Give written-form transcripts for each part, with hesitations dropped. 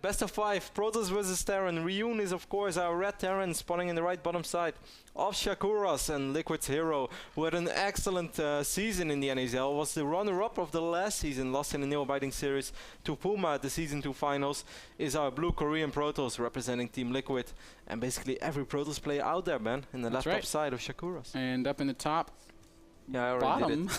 Best of 5, Protoss versus Terran. Ryung is of course our red Terran spawning in the right bottom side of Shakuras, and Liquid's HerO, who had an excellent season in the NASL, was the runner-up of the last season, lost in the nail-biting series to Puma at the Season 2 finals, is our blue Korean Protoss representing Team Liquid, and basically every Protoss player out there, man, in the left top side of Shakuras. And up in the top, yeah, I already bottom,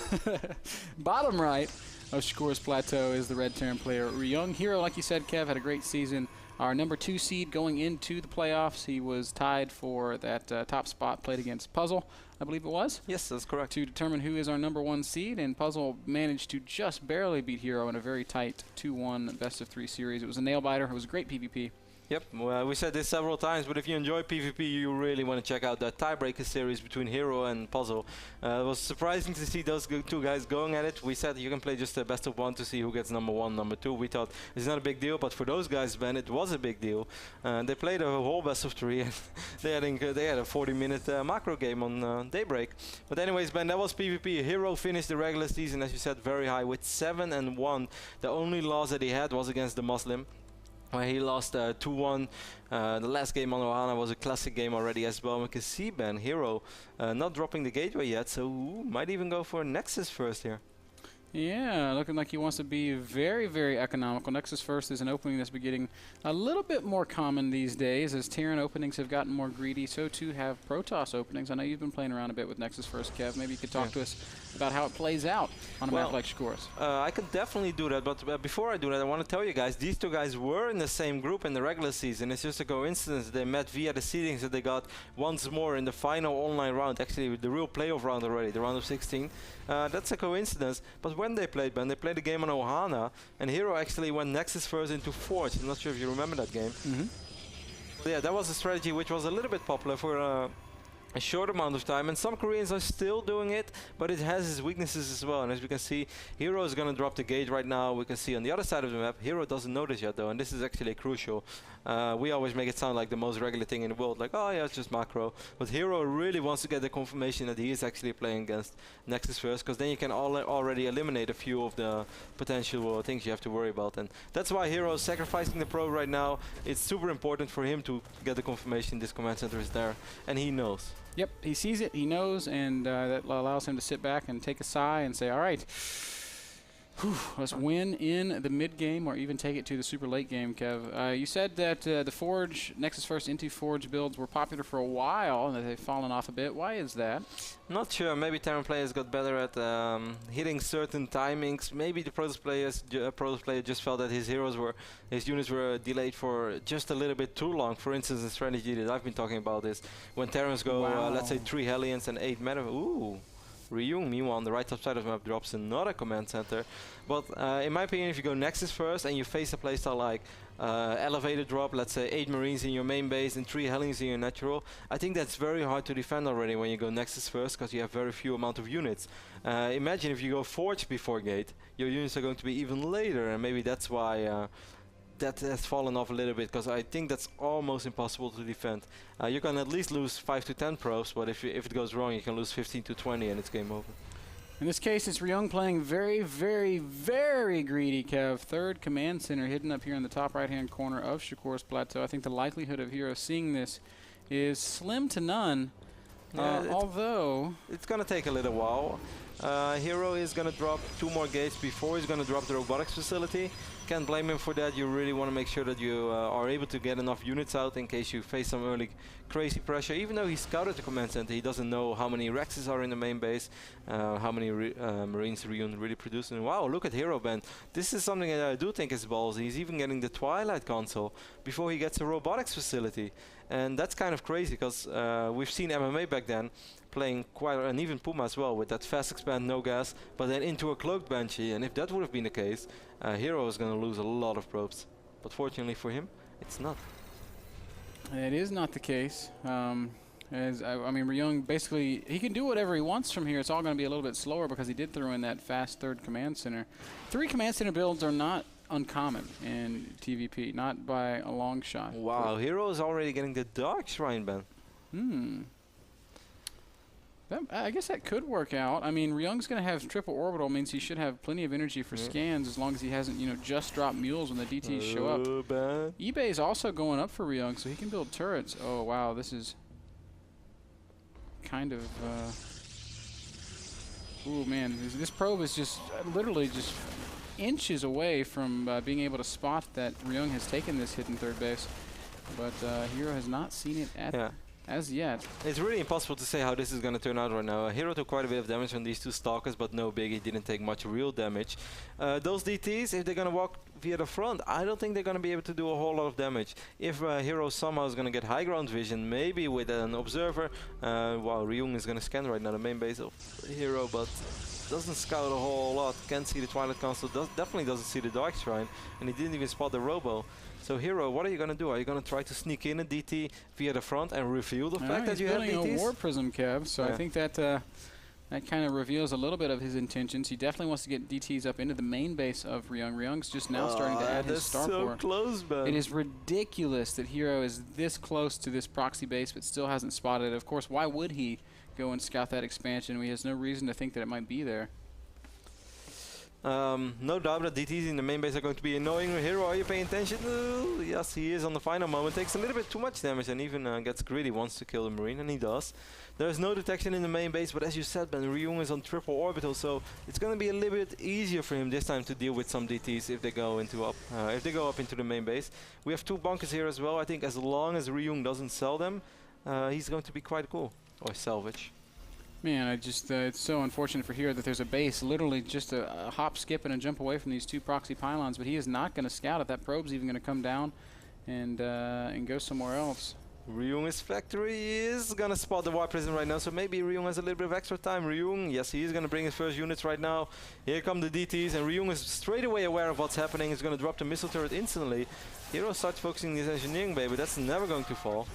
bottom right of Shakuras Plateau is the red Terran player Ryung. HerO, like you said, Kev, had a great season. Our number 2 seed going into the playoffs. He was tied for that top spot, played against Puzzle, I believe it was. Yes, that's correct. To determine who is our number 1 seed, and Puzzle managed to just barely beat HerO in a very tight 2-1 best-of-3 series. It was a nail-biter. It was a great PvP. Yep, well, we said this several times, but if you enjoy PvP, you really want to check out that tiebreaker series between HerO and Puzzle. It was surprising to see those two guys going at it. We said you can play just a best of 1 to see who gets number 1, number 2. We thought it's not a big deal, but for those guys, Ben, it was a big deal. They played a whole best of 3, and they had a 40-minute macro game on Daybreak. But anyways, Ben, that was PvP. HerO finished the regular season, as you said, very high with 7-1. The only loss that he had was against the Muslim, where he lost 2-1. The last game on Ohana was a classic game already as well. We can see, Ben, HerO not dropping the gateway yet, so might even go for Nexus first here. Yeah, looking like he wants to be very, very economical. Nexus First is an opening that's been getting a little bit more common these days. As Terran openings have gotten more greedy, so too have Protoss openings. I know you've been playing around a bit with Nexus First, Kev. Maybe you could talk to us about how it plays out on a map like Shakuras. I could definitely do that, but before I do that, I want to tell you guys, these two guys were in the same group in the regular season. It's just a coincidence they met via the seedings that they got once more in the final online round, actually the real playoff round already, the round of 16. That's a coincidence, but when they played, Ben, they played a game on Ohana, and HerO actually went Nexus First into Forge. I'm not sure if you remember that game. Yeah, that was a strategy which was a little bit popular for a short amount of time, and some Koreans are still doing it, but it has its weaknesses as well. And as we can see, HerO is going to drop the gate right now. We can see on the other side of the map, HerO doesn't know this yet though, and this is actually crucial. We always make it sound like the most regular thing in the world, like, oh yeah, it's just macro. But HerO really wants to get the confirmation that he is actually playing against Nexus First, because then you can already eliminate a few of the potential things you have to worry about. And that's why HerO is sacrificing the probe right now. It's super important for him to get the confirmation this command center is there, and he knows. Yep, he sees it, he knows, and that allows him to sit back and take a sigh and say, all right, let's win in the mid game or even take it to the super late game, Kev. You said that the Forge, Nexus First into Forge builds were popular for a while and that they've fallen off a bit. Why is that? Not sure. Maybe Terran players got better at hitting certain timings. Maybe the Protoss player just felt that his units were delayed for just a little bit too long. For instance, the strategy that I've been talking about is when Terrans go, let's say 3 Hellions and 8 men. Ooh. Ryung, meanwhile, on the right top side of the map drops another command center. But in my opinion, if you go Nexus First and you face a playstyle like elevated drop, let's say 8 Marines in your main base and 3 Hellions in your natural, I think that's very hard to defend already when you go Nexus First, because you have very few amount of units. Imagine if you go Forge before gate, your units are going to be even later, and maybe that's why that has fallen off a little bit, because I think that's almost impossible to defend. You can at least lose 5 to 10 probes, but if it goes wrong, you can lose 15 to 20 and it's game over. In this case, it's Ryung playing very, very, very greedy, Kev. Third command center hidden up here in the top right-hand corner of Shakuras Plateau. I think the likelihood of HerO seeing this is slim to none, although it's going to take a little while. HerO is going to drop 2 more gates before he's going to drop the robotics facility. Can't blame him for that. You really want to make sure that you are able to get enough units out in case you face some early crazy pressure. Even though he scouted the command center, he doesn't know how many Rexes are in the main base, how many Marines Ryung really producing. And wow, look at HerO, Ben. This is something that I do think is ballsy. He's even getting the Twilight console before he gets a robotics facility. And that's kind of crazy, because we've seen MMA back then playing quite, and even Puma as well, with that fast expand, no gas, but then into a cloaked Banshee. And if that would have been the case, HerO is going to lose a lot of probes. But fortunately for him, it's not. It is not the case. I mean, Ryung basically, he can do whatever he wants from here. It's all going to be a little bit slower because he did throw in that fast third command center. 3 command center builds are not uncommon in TVP, not by a long shot. Wow, HerO is already getting the Dark Shrine, Ben. I guess that could work out. I mean, Ryung's going to have triple orbital, means he should have plenty of energy for scans as long as he hasn't, you know, just dropped mules when the DTs show up. eBay is also going up for Ryung, so he can build turrets. Oh, wow, this is kind of... ooh, man, this probe is just literally just inches away from being able to spot that Ryung has taken this hidden third base. But HerO has not seen it as yet. It's really impossible to say how this is going to turn out right now. HerO took quite a bit of damage from these two Stalkers, but no big, he didn't take much real damage. Those DTs, if they're going to walk via the front, I don't think they're going to be able to do a whole lot of damage. If HerO somehow is going to get high ground vision, maybe with an observer, while Ryung is going to scan right now the main base of HerO, but doesn't scout a whole lot, can't see the Twilight Council, definitely doesn't see the Dark Shrine, and he didn't even spot the Robo. So HerO, what are you going to do? Are you going to try to sneak in a DT via the front and reveal the fact that you have DTs? He's building a War Prism, Kev, so I think that that kind of reveals a little bit of his intentions. He definitely wants to get DTs up into the main base of Ryung. Ryung's just now starting to add his Starport. So close, man. It is ridiculous that HerO is this close to this proxy base but still hasn't spotted it. Of course, why would he go and scout that expansion? He has no reason to think that it might be there. No doubt that DTs in the main base are going to be annoying. HerO, are you paying attention? Yes, he is on the final moment. Takes a little bit too much damage and even gets greedy, wants to kill the Marine, and he does. There's no detection in the main base, but as you said, Ben, Ryung is on triple orbital, so it's going to be a little bit easier for him this time to deal with some DTs if they go into up into the main base. We have two bunkers here as well. I think as long as Ryung doesn't sell them, he's going to be quite cool. Or salvage. Man, it's so unfortunate for HerO that there's a base literally just a hop, skip, and a jump away from these two proxy pylons, but he is not going to scout it. That probe's even going to come down and go somewhere else. Ryung's factory is going to spot the War Prism right now, so maybe Ryung has a little bit of extra time. Ryung, yes, he is going to bring his first units right now. Here come the DTs, and Ryung is straight away aware of what's happening. He's going to drop the missile turret instantly. HerO starts focusing his engineering bay, but that's never going to fall.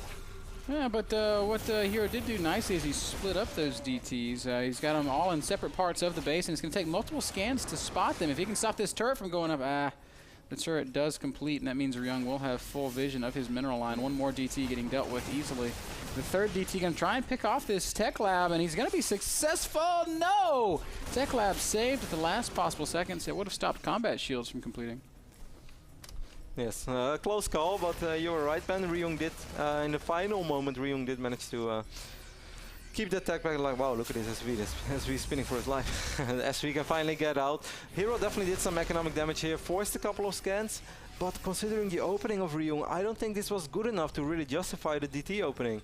Yeah, but what HerO did do nicely is he split up those DTs. He's got them all in separate parts of the base, and it's going to take multiple scans to spot them. If he can stop this turret from going up, the turret does complete, and that means Ryung will have full vision of his mineral line. One more DT getting dealt with easily. The third DT going to try and pick off this Tech Lab, and he's going to be successful. No! Tech Lab saved at the last possible seconds. It would have stopped combat shields from completing. Yes, close call, but you were right, Ben. Ryung did, in the final moment, Ryung did manage to keep the attack back. Like, wow, look at this SV spinning for his life. SV can finally get out. HerO definitely did some economic damage here, forced a couple of scans, but considering the opening of Ryung, I don't think this was good enough to really justify the DT opening.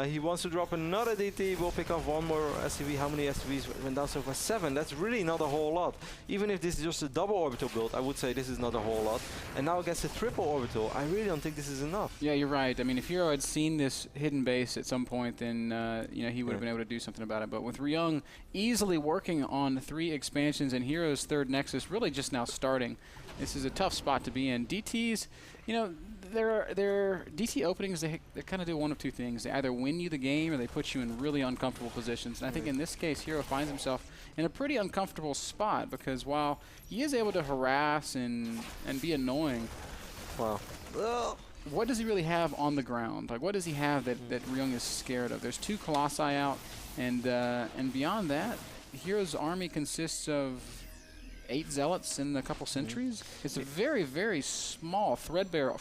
He wants to drop another DT, we'll pick up one more SCV. How many SCVs went down so far? 7. That's really not a whole lot. Even if this is just a double orbital build, I would say this is not a whole lot. And now against a triple orbital, I really don't think this is enough. Yeah, you're right. I mean, if HerO had seen this hidden base at some point, then you know, he would have been able to do something about it. But with Ryung easily working on 3 expansions and HerO's third Nexus really just now starting, this is a tough spot to be in. DTs, you know, their DT openings, they kind of do one of two things. They either win you the game or they put you in really uncomfortable positions. And I think in this case, HerO finds himself in a pretty uncomfortable spot because while he is able to harass and be annoying, wow. What does he really have on the ground? Like, what does he have that Ryung is scared of? There's 2 Colossi out, and beyond that, HerO's army consists of 8 Zealots and a couple Sentries. It's a very, very small, threadbare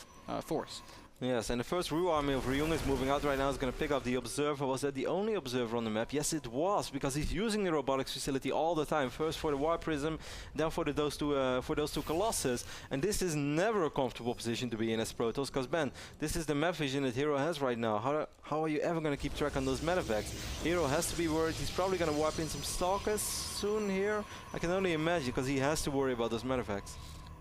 force. Yes, and the first Ru army of Ryung is moving out right now. Is going to pick up the Observer. Was that the only Observer on the map? Yes, it was, because he's using the robotics facility all the time. First for the War Prism, then for those two Colossus. And this is never a comfortable position to be in as Protoss, because Ben, this is the map vision that HerO has right now. How are you ever going to keep track on those medevacs? HerO has to be worried. He's probably going to warp in some Stalkers soon here. I can only imagine, because he has to worry about those medevacs.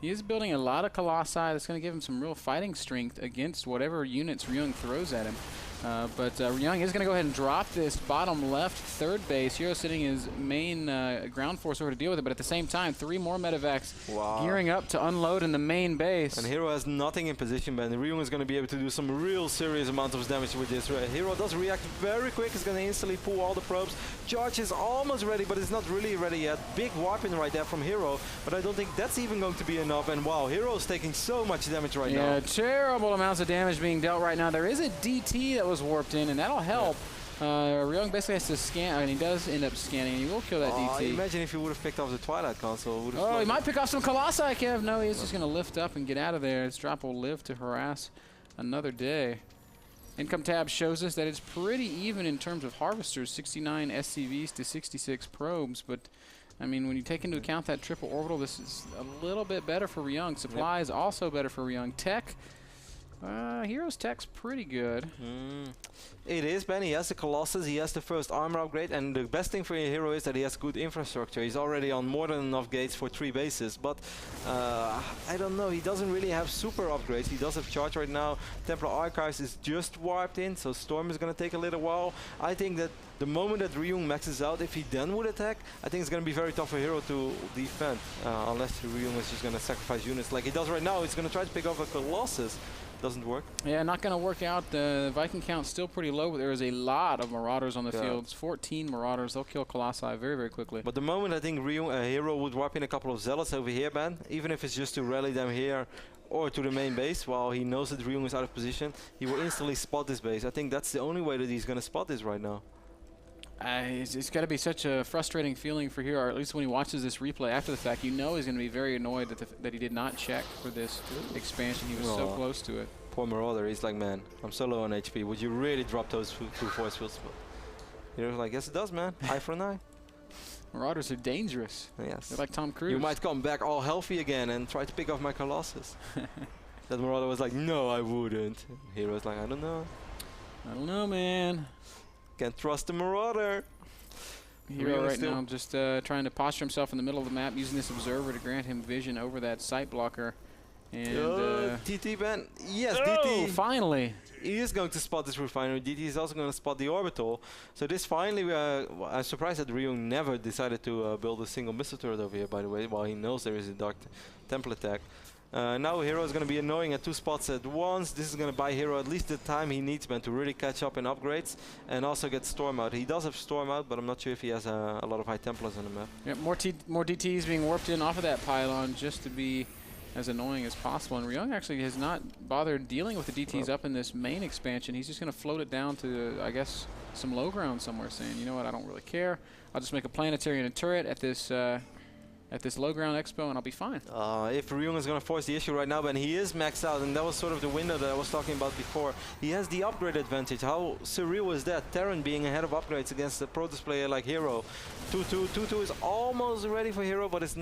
He is building a lot of Colossi that's going to give him some real fighting strength against whatever units Ryung throws at him. But Ryung is going to go ahead and drop this bottom left third base. HerO sitting his main ground force over to deal with it, but at the same time, 3 more medevacs gearing up to unload in the main base. And HerO has nothing in position, man. Ryung is going to be able to do some real serious amounts of damage with this. HerO does react very quick. He's going to instantly pull all the probes. Charge is almost ready, but it's not really ready yet. Big warping right there from HerO, but I don't think that's even going to be enough. And wow, HerO is taking so much damage right now. Yeah, terrible amounts of damage being dealt right now. There is a DT that was warped in, and that'll help. Ryung basically has to scan, and he does end up scanning, and he will kill that DT. Imagine if he would have picked off the Twilight console. Oh, he might pick off some Colossi, Kev. No, he's just going to lift up and get out of there. His drop will live to harass another day. Income tab shows us that it's pretty even in terms of harvesters, 69 SCVs to 66 probes, but I mean, when you take into account that triple orbital, this is a little bit better for Ryung. Supply is also better for Ryung. Tech, HerO's tech's pretty good. It is, Ben. He has the Colossus, he has the first armor upgrade, and the best thing for HerO is that he has good infrastructure. He's already on more than enough gates for 3 bases, but I don't know, he doesn't really have super upgrades. He does have charge right now. Templar Archives is just warped in, so Storm is going to take a little while. I think that the moment that Ryung maxes out, if he then would attack, I think it's going to be very tough for HerO to defend, unless Ryung is just going to sacrifice units like he does right now. He's going to try to pick off a Colossus. Doesn't work. Yeah, not going to work out. The Viking count's still pretty low, but there is a lot of Marauders on the fields. 14 Marauders. They'll kill Colossi very, very quickly. But the moment I think HerO would warp in a couple of Zealots over here, Ben, even if it's just to rally them here or to the main base, while he knows that Ryung is out of position, he will instantly spot this base. I think that's the only way that he's going to spot this right now. It's got to be such a frustrating feeling for HerO, or at least when he watches this replay after the fact. You know he's going to be very annoyed that he did not check for this expansion. He was so close to it. Poor Marauder, he's like, man, I'm so low on HP. Would you really drop those 2 force fields? HerO's like, yes it does, man. Eye for an eye. Marauders are dangerous. Yes. They're like Tom Cruise. You might come back all healthy again and try to pick off my Colossus. That Marauder was like, no, I wouldn't. HerO's like, I don't know. I don't know, man. Can't trust the Marauder. HerO right now just trying to posture himself in the middle of the map, using this observer to grant him vision over that sight blocker. And DT, Ben. Yes, oh, DT. Finally. He is going to spot this refinery. DT is also going to spot the orbital. So this finally, I'm surprised that Ryung never decided to build a single missile turret over here, by the way, while he knows there is a Dark Temple attack. Now HerO is going to be annoying at 2 spots at once. This is going to buy HerO at least the time he needs, man, to really catch up in upgrades and also get Storm out. He does have Storm out, but I'm not sure if he has a lot of High Templars on the map. Yeah, more DTs being warped in off of that pylon just to be as annoying as possible. And Ryung actually has not bothered dealing with the DTs up in this main expansion. He's just going to float it down to, I guess, some low ground somewhere, saying, you know what, I don't really care. I'll just make a planetary and a turret at this low ground expo, and I'll be fine. If Ryung is going to force the issue right now, but he is maxed out, and that was sort of the window that I was talking about before. He has the upgrade advantage. How surreal is that? Terran being ahead of upgrades against a Protoss player like HerO. 2-2 is almost ready for HerO, but it's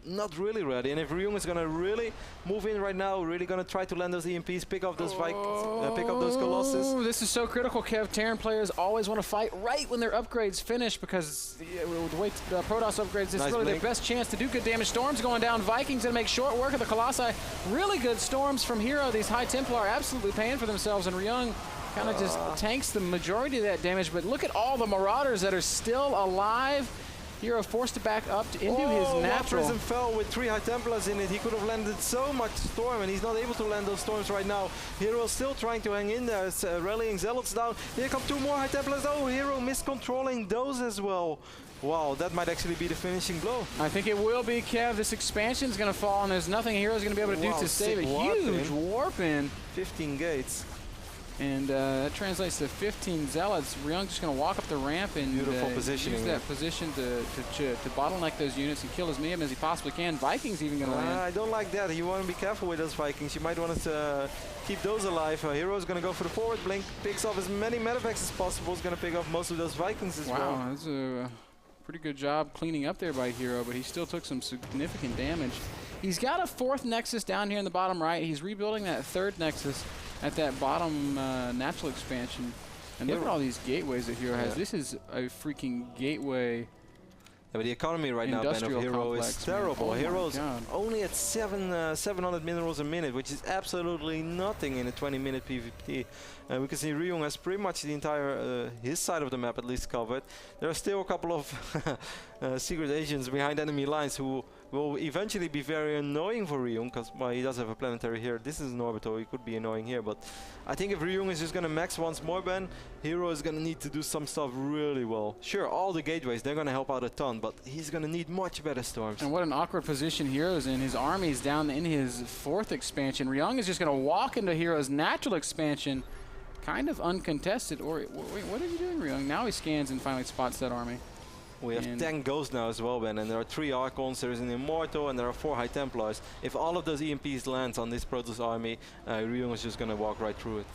not really ready. And if Ryung is going to really move in right now, really going to try to land those EMPs, pick off those Vikings, pick up those Colossus. This is so critical, Kev. Terran players always want to fight right when their upgrades finish, because the way Protoss upgrades, this is really their best chance to do good damage. Storm's going down. Vikings going to make short work of the Colossi. Really good storms from HerO. These High Templar are absolutely paying for themselves, and Ryung kind of just tanks the majority of that damage. But look at all the Marauders that are still alive. HerO forced to back up into his natural. Prism fell with 3 High Templars in it. He could have landed so much Storm, and he's not able to land those Storms right now. HerO still trying to hang in there. It's rallying Zealots down. Here come 2 more High Templars. Oh, HerO miscontrolling those as well. Wow, that might actually be the finishing blow. I think it will be, Kev. This expansion is going to fall, and there's nothing HerO's going to be able to do to save it. Huge warp in. 15 gates. And that translates to 15 Zealots. Ryung's just going to walk up the ramp and use that position to bottleneck those units and kill as many of them as he possibly can. Vikings even going to land. I don't like that. You want to be careful with those Vikings. You might want to keep those alive. HerO's going to go for the forward blink, picks off as many medevacs as possible. Is going to pick off most of those Vikings as well. Wow, that's a pretty good job cleaning up there by HerO, but he still took some significant damage. He's got a 4th Nexus down here in the bottom right. He's rebuilding that 3rd Nexus at that bottom natural expansion. And look at all these gateways that HerO has. This is a freaking gateway. Yeah, but the economy right now, Ben, of HerO is terrible. HerO's only at 700 minerals a minute, which is absolutely nothing in a 20-minute PvP. We can see Ryung has pretty much the entire, his side of the map at least covered. There are still a couple of secret agents behind enemy lines who will eventually be very annoying for Ryung, because he does have a planetary here. This is an orbital, he could be annoying here, but I think if Ryung is just going to max once more, Ben, HerO is going to need to do some stuff really well. Sure, all the gateways, they're going to help out a ton, but he's going to need much better storms. And what an awkward position HerO's in. His army's down in his 4th expansion. Ryung is just going to walk into HerO's natural expansion, kind of uncontested. Or wait, what are you doing, Ryung? Now he scans and finally spots that army. We have 10 Ghosts now as well, Ben, and there are 3 Archons, there's an Immortal, and there are 4 High Templars. If all of those EMPs lands on this Protoss army, Ryung is just going to walk right through it.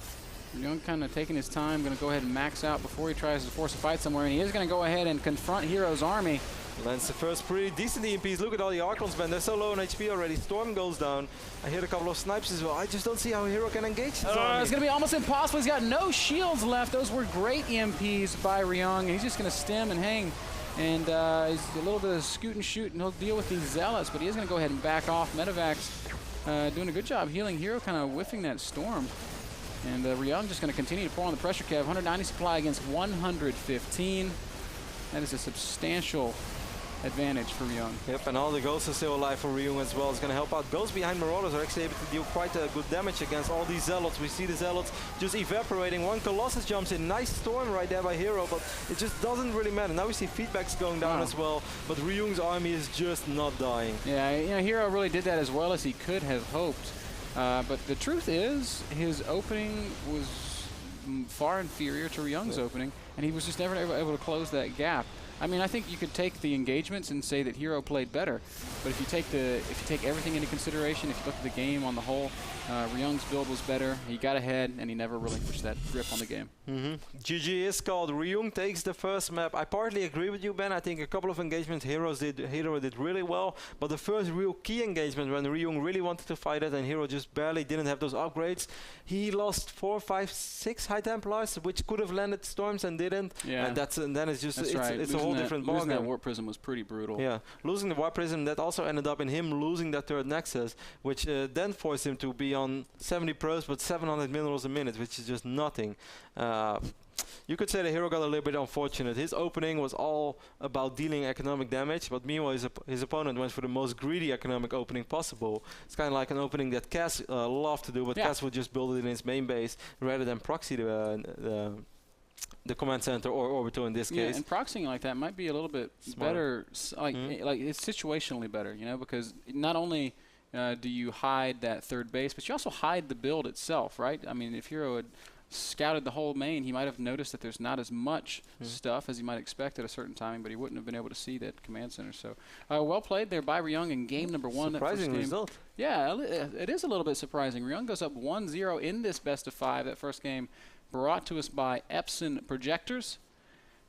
Ryung kind of taking his time, going to go ahead and max out before he tries to force a fight somewhere, and he is going to go ahead and confront HerO's army. Lands the first pretty decent EMPs. Look at all the Archons, man. They're so low on HP already. Storm goes down. I hit a couple of snipes as well. I just don't see how HerO can engage this army. It's going to be almost impossible. He's got no shields left. Those were great EMPs by Ryung, and he's just going to stem and hang. And he's a little bit of scoot and shoot, and he'll deal with these Zealots, but he is going to go ahead and back off. Medivacs doing a good job healing. HerO kind of whiffing that storm. And Ryung just going to continue to pour on the pressure, Kev. 190 supply against 115. That is a substantial advantage for Ryung. Yep, and all the Ghosts are still alive for Ryung as well. It's going to help out. Ghosts behind Marauders are actually able to deal quite good damage against all these Zealots. We see the Zealots just evaporating. One Colossus jumps in. Nice storm right there by HerO, but it just doesn't really matter. Now we see feedbacks going down as well, but Ryung's army is just not dying. Yeah, you know, HerO really did that as well as he could have hoped. But the truth is, his opening was far inferior to Ryung's opening, and he was just never able to close that gap. I mean, I think you could take the engagements and say that HerO played better, but if you take everything into consideration, if you look at the game on the whole, Ryung's build was better. He got ahead, and he never relinquished that grip on the game. GG is called. Ryung takes the first map. I partly agree with you, Ben. I think a couple of engagements HerO did really well, but the first real key engagement when Ryung really wanted to fight it and HerO just barely didn't have those upgrades, he lost 4, 5, 6 High Templars, which could have landed Storms and didn't. Yeah. And then it's just it's a whole different ballgame. Losing that Warp Prism was pretty brutal. Yeah, losing the Warp Prism, that also ended up in him losing that third Nexus, which then forced him to be on 70 pros but 700 minerals a minute, which is just nothing. You could say that HerO got a little bit unfortunate. His opening was all about dealing economic damage, but meanwhile his opponent went for the most greedy economic opening possible. It's kind of like an opening that Cass loved to do, but Cass would just build it in his main base rather than proxy the command center or orbital in this case. And proxying like that might be a little bit better, like it's situationally better, you know, because not only do you hide that third base, but you also hide the build itself, right? I mean, if HerO had scouted the whole main, he might have noticed that there's not as much stuff as he might expect at a certain timing, but he wouldn't have been able to see that command center. So well played there by Ryung in game number 1. Surprising result. Yeah, it is a little bit surprising. Ryung goes up 1-0 in this best of 5. That first game brought to us by Epson Projectors.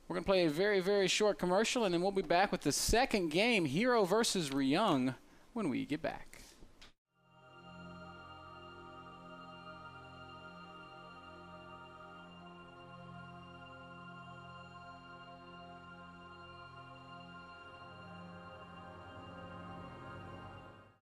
We're going to play a very, very short commercial, and then we'll be back with the second game, HerO versus Ryung, when we get back.